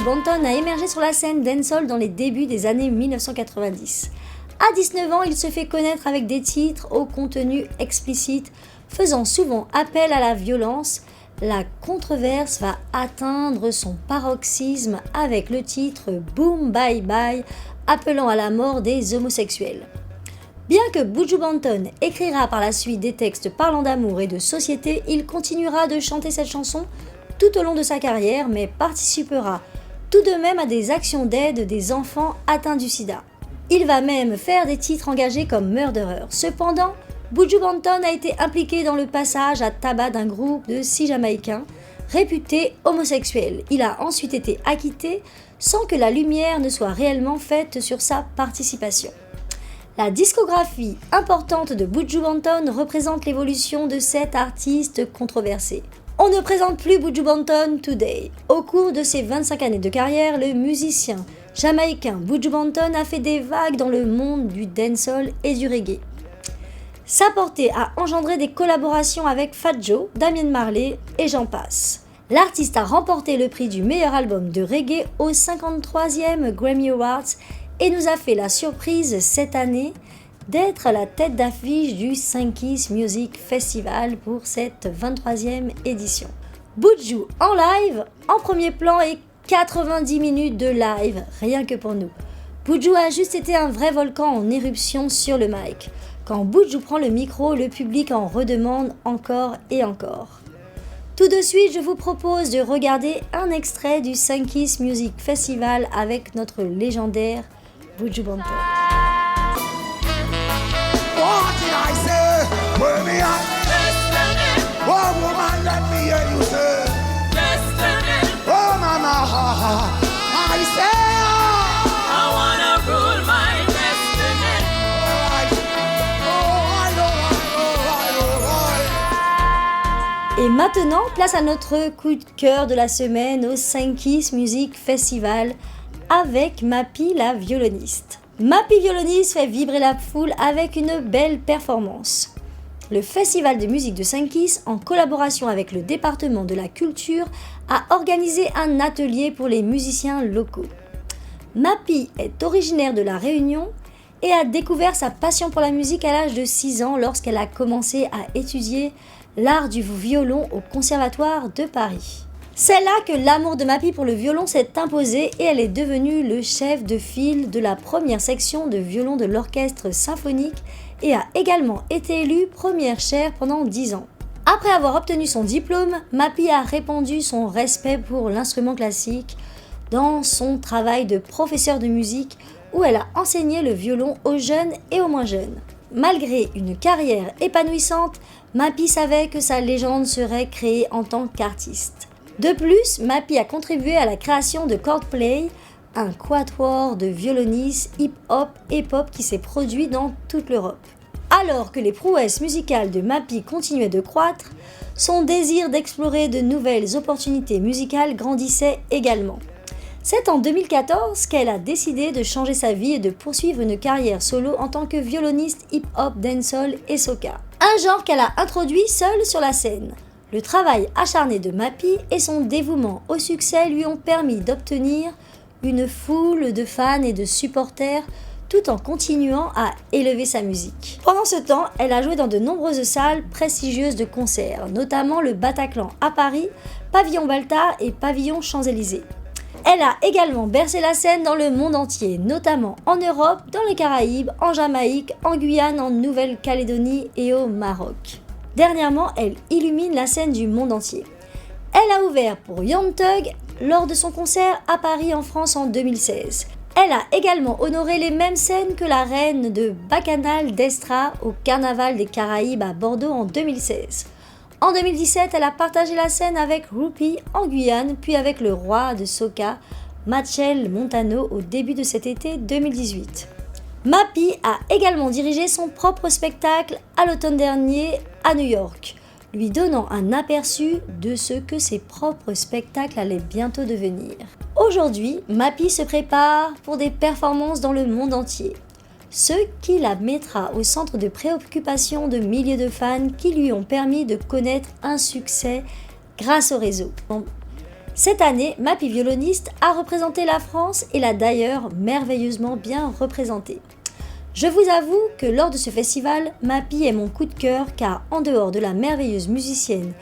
Banton a émergé sur la scène dancehall dans les débuts des années 1990. À 19 ans, il se fait connaître avec des titres au contenu explicite, faisant souvent appel à la violence. La controverse va atteindre son paroxysme avec le titre Boom Bye Bye, appelant à la mort des homosexuels. Bien que Buju Banton écrira par la suite des textes parlant d'amour et de société, il continuera de chanter cette chanson tout au long de sa carrière, mais participera tout de même à des actions d'aide des enfants atteints du sida. Il va même faire des titres engagés comme Murderer. Cependant, Buju Banton a été impliqué dans le passage à tabac d'un groupe de 6 Jamaïcains réputés homosexuels. Il a ensuite été acquitté sans que la lumière ne soit réellement faite sur sa participation. La discographie importante de Buju Banton représente l'évolution de cet artiste controversé. On ne présente plus Buju Banton today. Au cours de ses 25 années de carrière, le musicien jamaïcain Buju Banton a fait des vagues dans le monde du dancehall et du reggae. Sa portée a engendré des collaborations avec Fat Joe, Damian Marley et j'en passe. L'artiste a remporté le prix du meilleur album de reggae au 53e Grammy Awards et nous a fait la surprise cette année d'être à la tête d'affiche du Sunkiss Music Festival pour cette 23e édition. Buju en live, en premier plan et 90 minutes de live, rien que pour nous. Buju a juste été un vrai volcan en éruption sur le mic. Quand Buju prend le micro, le public en redemande encore et encore. Tout de suite, je vous propose de regarder un extrait du Sunkiss Music Festival avec notre légendaire Buju Banton. What did I say? Where me at? Oh woman, let me hear you say. Oh mama, I say I wanna rule my destiny. Et maintenant, place à notre coup de cœur de la semaine au Sunkiss Music Festival avec Mappy la violoniste. Mappy violoniste fait vibrer la foule avec une belle performance. Le Festival de musique de Sunkiss, en collaboration avec le département de la culture, a organisé un atelier pour les musiciens locaux. Mappy est originaire de La Réunion et a découvert sa passion pour la musique à l'âge de 6 ans lorsqu'elle a commencé à étudier l'art du violon au Conservatoire de Paris. C'est là que l'amour de Mappy pour le violon s'est imposé et elle est devenue le chef de file de la première section de violon de l'orchestre symphonique et a également été élue première chaire pendant 10 ans. Après avoir obtenu son diplôme, Mappy a répandu son respect pour l'instrument classique dans son travail de professeur de musique où elle a enseigné le violon aux jeunes et aux moins jeunes. Malgré une carrière épanouissante, Mappy savait que sa légende serait créée en tant qu'artiste. De plus, Mappy a contribué à la création de Chordplay, un quatuor de violonistes hip-hop et pop qui s'est produit dans toute l'Europe. Alors que les prouesses musicales de Mappy continuaient de croître, son désir d'explorer de nouvelles opportunités musicales grandissait également. C'est en 2014 qu'elle a décidé de changer sa vie et de poursuivre une carrière solo en tant que violoniste hip-hop, dancehall et soca. Un genre qu'elle a introduit seule sur la scène. Le travail acharné de Mappy et son dévouement au succès lui ont permis d'obtenir une foule de fans et de supporters tout en continuant à élever sa musique. Pendant ce temps, elle a joué dans de nombreuses salles prestigieuses de concerts, notamment le Bataclan à Paris, Pavillon Baltard et Pavillon Champs-Élysées. Elle a également bercé la scène dans le monde entier, notamment en Europe, dans les Caraïbes, en Jamaïque, en Guyane, en Nouvelle-Calédonie et au Maroc. Dernièrement, elle illumine la scène du monde entier. Elle a ouvert pour Young Thug lors de son concert à Paris en France en 2016. Elle a également honoré les mêmes scènes que la reine de Bacchanal d'Estra au Carnaval des Caraïbes à Bordeaux en 2016. En 2017, elle a partagé la scène avec Rupi en Guyane, puis avec le roi de soca, Machel Montano, au début de cet été 2018. Mappy a également dirigé son propre spectacle à l'automne dernier à New York, lui donnant un aperçu de ce que ses propres spectacles allaient bientôt devenir. Aujourd'hui, Mappy se prépare pour des performances dans le monde entier, ce qui la mettra au centre de préoccupation de milliers de fans qui lui ont permis de connaître un succès grâce au réseau. Cette année, Mappy Violoniste a représenté la France et l'a d'ailleurs merveilleusement bien représentée. Je vous avoue que lors de ce festival, Mappy est mon coup de cœur car en dehors de la merveilleuse musicienne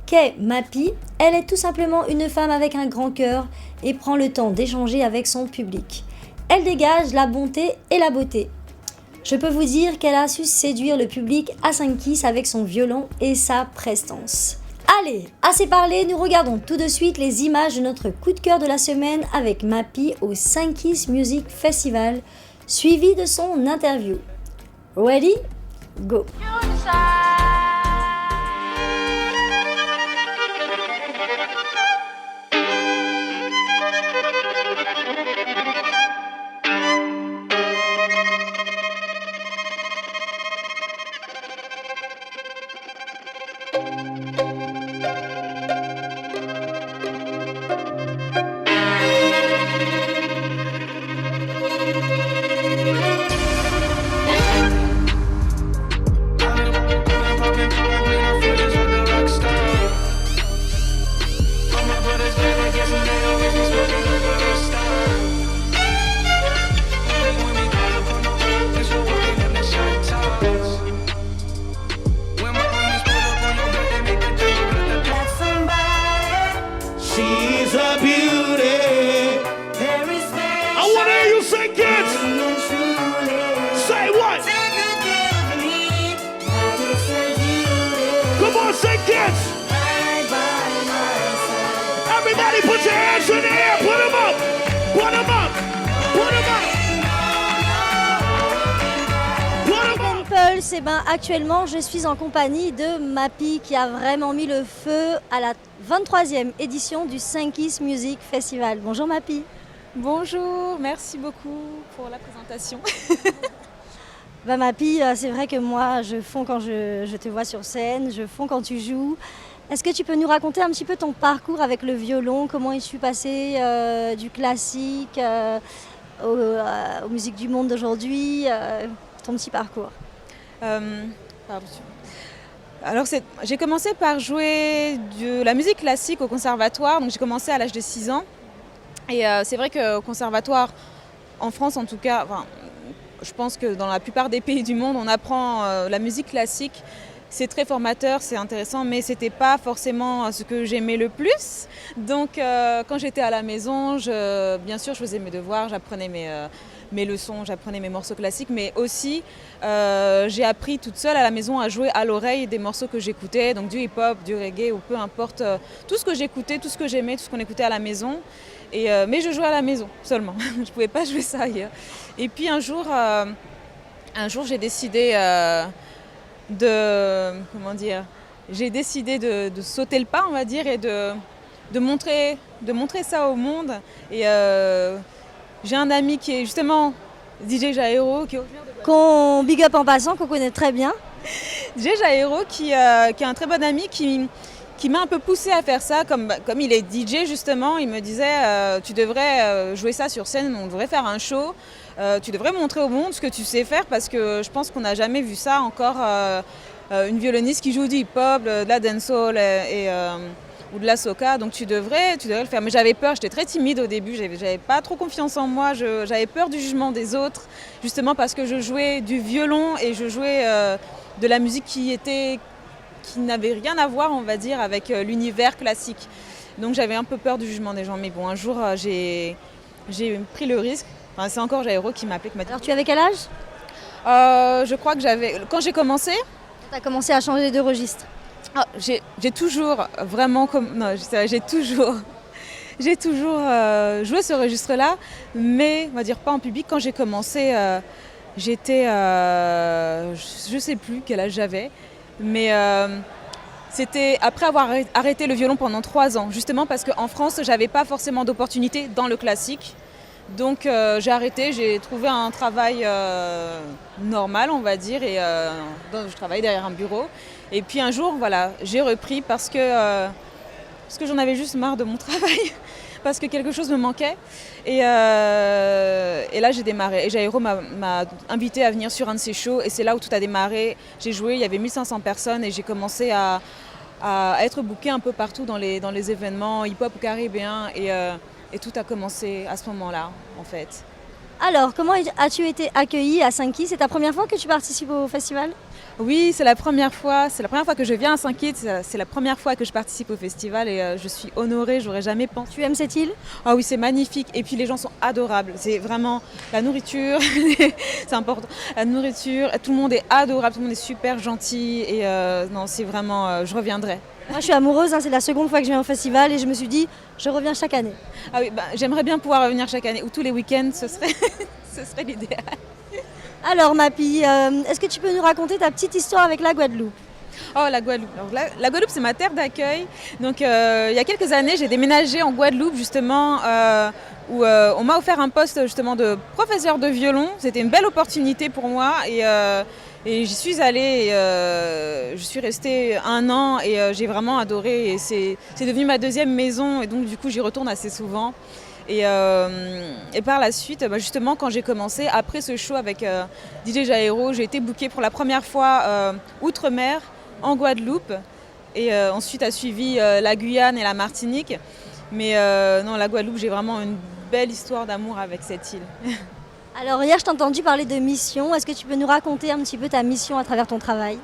qu'est Mappy, elle est tout simplement une femme avec un grand cœur et prend le temps d'échanger avec son public. Elle dégage la bonté et la beauté. Je peux vous dire qu'elle a su séduire le public à 5 Kiss avec son violon et sa prestance. Allez, assez parlé, nous regardons tout de suite les images de notre coup de cœur de la semaine avec Mappy au 5 Kiss Music Festival, suivi de son interview. Ready? Go! Everybody put your hands in the air, put them up, put them up, put them up, put them up. Pulse, actuellement je suis en compagnie de Mappy qui a vraiment mis le feu à la 23e édition du 5 Kiss Music Festival. Bonjour Mappy. Bonjour, merci beaucoup pour la présentation. Mappy, c'est vrai que moi je fonds quand je te vois sur scène, je fonds quand tu joues. Est-ce que tu peux nous raconter un petit peu ton parcours avec le violon, comment il suis passé du classique aux musiques du monde d'aujourd'hui, ton petit parcours? Alors j'ai commencé par jouer de la musique classique au conservatoire, donc j'ai commencé à l'âge de 6 ans. Et c'est vrai qu'au conservatoire, en France en tout cas, je pense que dans la plupart des pays du monde, on apprend la musique classique. C'est très formateur, c'est intéressant, mais c'était pas forcément ce que j'aimais le plus. Donc quand j'étais à la maison, bien sûr je faisais mes devoirs, j'apprenais mes leçons, j'apprenais mes morceaux classiques, mais aussi j'ai appris toute seule à la maison à jouer à l'oreille des morceaux que j'écoutais, donc du hip-hop, du reggae ou peu importe, tout ce que j'écoutais, tout ce que j'aimais, tout ce qu'on écoutait à la maison. Mais je jouais à la maison seulement, je ne pouvais pas jouer ça ailleurs. Et puis un jour j'ai décidé j'ai décidé de sauter le pas, on va dire, et de montrer ça au monde. Et j'ai un ami qui est justement DJ Jairo, qu'on big up en passant, qu'on connaît très bien. DJ Jairo qui est un très bon ami qui m'a un peu poussée à faire ça, comme il est DJ justement, il me disait tu devrais jouer ça sur scène, on devrait faire un show. Tu devrais montrer au monde ce que tu sais faire parce que je pense qu'on n'a jamais vu ça encore, une violoniste qui joue du hip-hop, de la dancehall ou de la soca, donc tu devrais le faire. Mais j'avais peur, j'étais très timide au début, j'avais pas trop confiance en moi, j'avais peur du jugement des autres, justement parce que je jouais du violon et je jouais de la musique qui n'avait rien à voir, on va dire, avec l'univers classique. Donc j'avais un peu peur du jugement des gens, mais bon, un jour j'ai pris le risque. Enfin, c'est encore Jairo qui m'a appelé, qui m'a dit... Alors tu avais quel âge ? Je crois que quand j'ai commencé... Tu as commencé à changer de registre. J'ai toujours vraiment... j'ai toujours joué ce registre-là, mais on va dire pas en public. Quand j'ai commencé, j'étais... je sais plus quel âge j'avais, mais... C'était après avoir arrêté le violon pendant 3 ans, justement parce qu'en France, j'avais pas forcément d'opportunité dans le classique. Donc j'ai arrêté, j'ai trouvé un travail normal, on va dire, et je travaillais derrière un bureau. Et puis un jour, voilà, j'ai repris parce que j'en avais juste marre de mon travail, parce que quelque chose me manquait. Et là, j'ai démarré. Et Jairo m'a invité à venir sur un de ses shows, et c'est là où tout a démarré. J'ai joué, il y avait 1500 personnes, et j'ai commencé à à être bookée un peu partout dans les événements hip-hop caribéens et tout a commencé à ce moment-là en fait. Alors, comment as-tu été accueillie à Saint-Kitts? C'est ta première fois que tu participes au festival? Oui, c'est la première fois que je viens à Saint-Kitts, c'est la première fois que je participe au festival et je suis honorée, j'aurais jamais pensé. Tu aimes cette île? Ah oui, c'est magnifique et puis les gens sont adorables, c'est vraiment la nourriture, c'est important, la nourriture, tout le monde est adorable, tout le monde est super gentil et non, c'est vraiment, je reviendrai. Moi, je suis amoureuse, hein, c'est la seconde fois que je viens au festival et je me suis dit, je reviens chaque année. Ah oui, j'aimerais bien pouvoir revenir chaque année ou tous les week-ends, ce serait l'idéal. Alors, Mappy, est-ce que tu peux nous raconter ta petite histoire avec la Guadeloupe? Oh, la Guadeloupe. Alors, la Guadeloupe, c'est ma terre d'accueil. Donc, il y a quelques années, j'ai déménagé en Guadeloupe, justement, où on m'a offert un poste justement de professeur de violon. C'était une belle opportunité pour moi et j'y suis allée. Je suis restée 1 an et j'ai vraiment adoré. Et c'est devenu ma deuxième maison et donc du coup, j'y retourne assez souvent. Et par la suite, justement, quand j'ai commencé, après ce show avec DJ Jairo, j'ai été bookée pour la première fois outre-mer, en Guadeloupe. Et ensuite a suivi la Guyane et la Martinique. Mais non, la Guadeloupe, j'ai vraiment une belle histoire d'amour avec cette île. Alors, hier, je t'ai entendu parler de mission. Est-ce que tu peux nous raconter un petit peu ta mission à travers ton travail?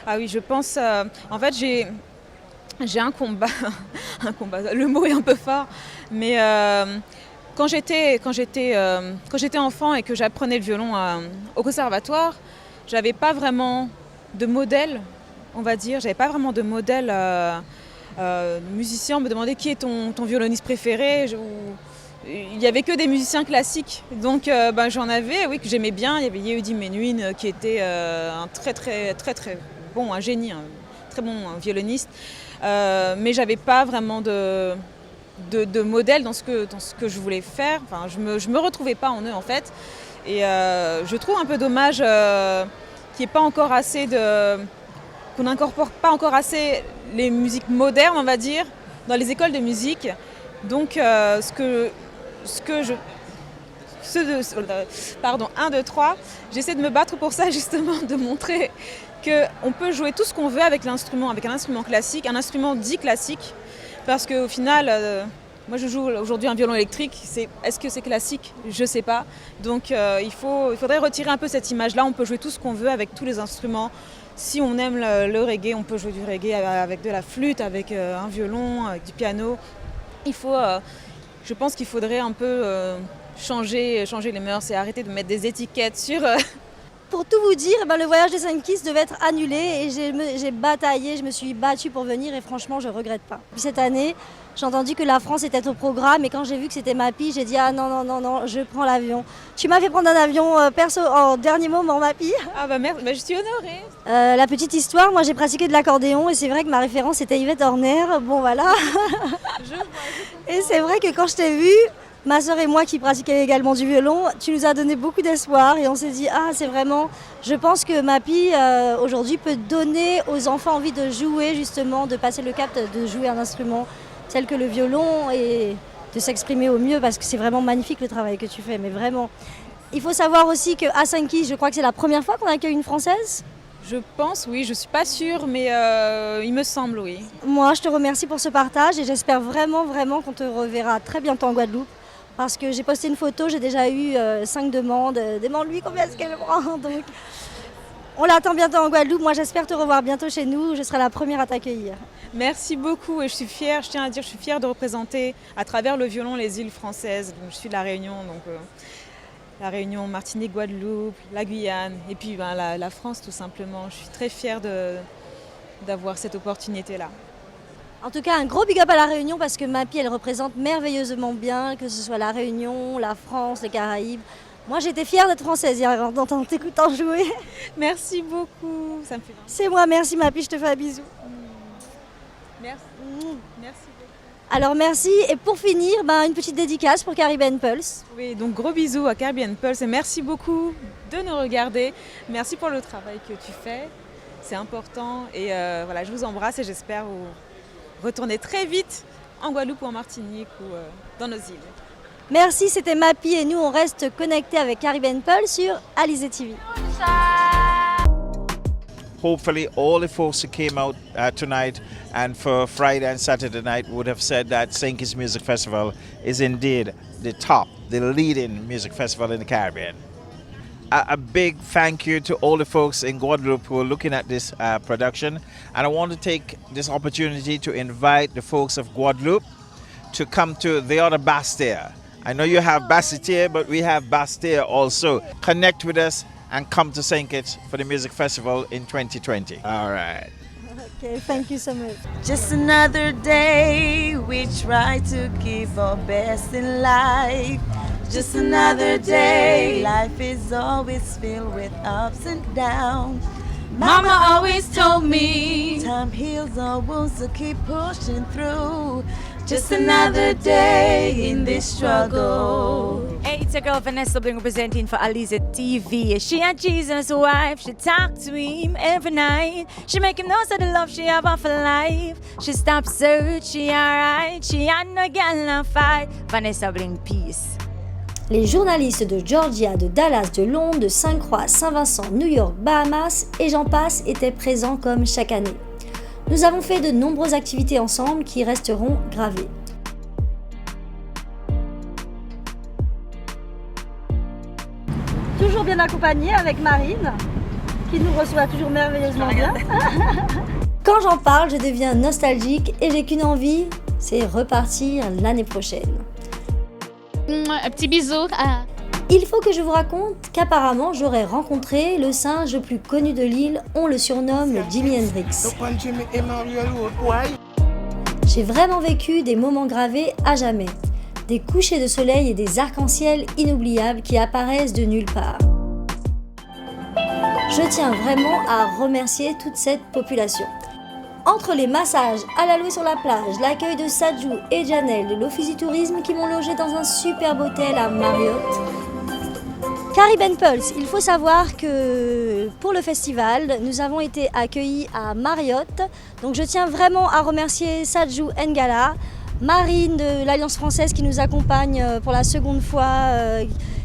Ah oui, je pense... en fait, j'ai un combat. Un combat, le mot est un peu fort. Mais quand j'étais enfant et que j'apprenais le violon au conservatoire, j'avais pas vraiment de modèle, on va dire. J'avais pas vraiment de modèle musicien. On me demandait qui est ton violoniste préféré. Il n'y avait que des musiciens classiques. Donc j'en avais, oui, que j'aimais bien. Il y avait Yehudi Menuhin qui était un très bon, un génie, un très bon violoniste. Mais j'avais pas vraiment de modèle dans ce que je voulais faire. Enfin, je me retrouvais pas en eux en fait. Et je trouve un peu dommage qu'il n'y ait pas encore assez qu'on n'incorpore pas encore assez les musiques modernes, on va dire, dans les écoles de musique. Donc 1, 2, 3, j'essaie de me battre pour ça justement, de montrer qu'on peut jouer tout ce qu'on veut avec l'instrument, avec un instrument classique, un instrument dit classique, parce qu'au final, moi je joue aujourd'hui un violon électrique, est-ce que c'est classique? Je ne sais pas. Donc il faudrait retirer un peu cette image-là, on peut jouer tout ce qu'on veut avec tous les instruments. Si on aime le reggae, on peut jouer du reggae avec de la flûte, avec un violon, avec du piano. Je pense qu'il faudrait un peu changer les mœurs et arrêter de mettre des étiquettes sur... Pour tout vous dire, le voyage des Saint-Kitts devait être annulé et j'ai bataillé, je me suis battue pour venir et franchement, je ne regrette pas. Puis cette année, j'ai entendu que la France était au programme et quand j'ai vu que c'était Mappy, j'ai dit « Ah non, je prends l'avion ». Tu m'as fait prendre un avion perso en dernier moment, Mappy. Ah merde, je suis honorée. La petite histoire, moi j'ai pratiqué de l'accordéon et c'est vrai que ma référence c'était Yvette Horner. Bon voilà. Et c'est vrai que quand je t'ai vue, ma sœur et moi qui pratiquaient également du violon, tu nous as donné beaucoup d'espoir et on s'est dit ah c'est vraiment, je pense que Mappy aujourd'hui peut donner aux enfants envie de jouer justement, de passer le cap de jouer un instrument tel que le violon et de s'exprimer au mieux parce que c'est vraiment magnifique le travail que tu fais, mais vraiment. Il faut savoir aussi qu'à Saint-Kitts, je crois que c'est la première fois qu'on accueille une Française. Je pense, oui, je ne suis pas sûre, mais il me semble, oui. Moi, je te remercie pour ce partage et j'espère vraiment qu'on te reverra très bientôt en Guadeloupe. Parce que j'ai posté une photo, j'ai déjà eu 5 demandes. Demande-lui combien est-ce qu'elle prend. Donc, on l'attend bientôt en Guadeloupe. Moi, j'espère te revoir bientôt chez nous. Je serai la première à t'accueillir. Merci beaucoup et je suis fière, je tiens à dire, je suis fière de représenter à travers le violon les îles françaises. Donc, je suis de La Réunion, donc La Réunion, Martinique, Guadeloupe, la Guyane et puis la France tout simplement. Je suis très fière d'avoir cette opportunité-là. En tout cas, un gros big up à La Réunion parce que Mappy, elle représente merveilleusement bien, que ce soit La Réunion, la France, les Caraïbes. Moi, j'étais fière d'être française hier en t'écoutant jouer. Merci beaucoup, ça me fait plaisir. C'est moi, merci Mappy, je te fais un bisou. Merci. Merci beaucoup. Alors merci, et pour finir, une petite dédicace pour Caribbean Pulse. Oui, donc gros bisous à Caribbean Pulse et merci beaucoup de nous regarder. Merci pour le travail que tu fais, c'est important et voilà, je vous embrasse et j'espère vous retourner très vite en Guadeloupe ou en Martinique ou dans nos îles. Merci, c'était Mappy et nous on reste connectés avec Caribbean Pulse sur Alizé TV. hopefully all the folks who came out tonight and for Friday and Saturday night would have said that St. Kitts Music Festival is indeed the leading music festival in the Caribbean. A big thank you to all the folks in Guadeloupe who are looking at this production, and I want to take this opportunity to invite the folks of Guadeloupe to come to the other Bastille. I know you have Bastille, but we have Bastille also. Connect with us and come to St. Kitts for the music festival in 2020. All right. Okay, thank you so much. Just another day we try to give our best in life. Just another day. Life is always filled with ups and downs. Mama always told me time heals all wounds, so keep pushing through. Just another day in this struggle. Hey, it's your girl Vanessa Bling representing for Aliza TV. She had Jesus' wife, she talked to him every night. She make him know that the love she have for life. She stopped search, she alright. She had no girl no fight. Vanessa Bling, peace. Les journalistes de Georgia, de Dallas, de Londres, de Sainte-Croix, Saint-Vincent, New York, Bahamas et j'en passe étaient présents comme chaque année. Nous avons fait de nombreuses activités ensemble qui resteront gravées. Toujours bien accompagnée avec Marine, qui nous reçoit toujours merveilleusement bien. Quand j'en parle, je deviens nostalgique et j'ai qu'une envie, c'est repartir l'année prochaine. Un petit bisou. Il faut que je vous raconte qu'apparemment j'aurais rencontré le singe le plus connu de l'île, on le surnomme le Jimi Hendrix. J'ai vraiment vécu des moments gravés à jamais, des couchers de soleil et des arcs-en-ciel inoubliables qui apparaissent de nulle part. Je tiens vraiment à remercier toute cette population. Entre les massages à la louée sur la plage, l'accueil de Sadju et Janelle de l'Office du Tourisme qui m'ont logé dans un superbe hôtel à Marriott. Caribbean Pulse, il faut savoir que pour le festival, nous avons été accueillis à Marriott. Donc je tiens vraiment à remercier Sadju Ngala, Marine de l'Alliance française qui nous accompagne pour la seconde fois,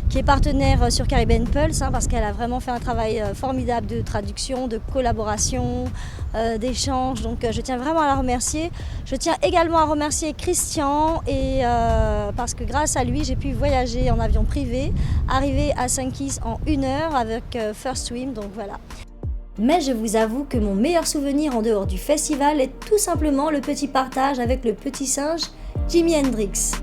qui est partenaire sur Caribbean Pulse, parce qu'elle a vraiment fait un travail formidable de traduction, de collaboration, d'échange. Donc je tiens vraiment à la remercier. Je tiens également à remercier Christian, parce que grâce à lui, j'ai pu voyager en avion privé, arriver à St. Kitts en 1 heure avec First Swim, donc voilà. Mais je vous avoue que mon meilleur souvenir en dehors du festival est tout simplement le petit partage avec le petit singe Jimi Hendrix.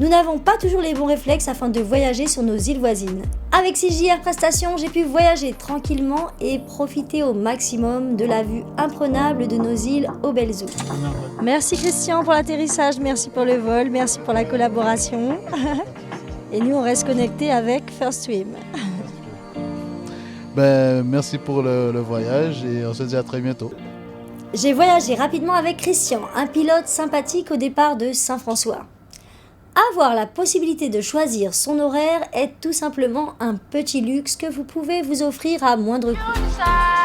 Nous n'avons pas toujours les bons réflexes afin de voyager sur nos îles voisines. Avec CJR Prestations, j'ai pu voyager tranquillement et profiter au maximum de la vue imprenable de nos îles aux belles eaux. Merci Christian pour l'atterrissage, merci pour le vol, merci pour la collaboration. Et nous on reste connectés avec First Swim. Merci pour le voyage et on se dit à très bientôt. J'ai voyagé rapidement avec Christian, un pilote sympathique au départ de Saint-François. Avoir la possibilité de choisir son horaire est tout simplement un petit luxe que vous pouvez vous offrir à moindre coût.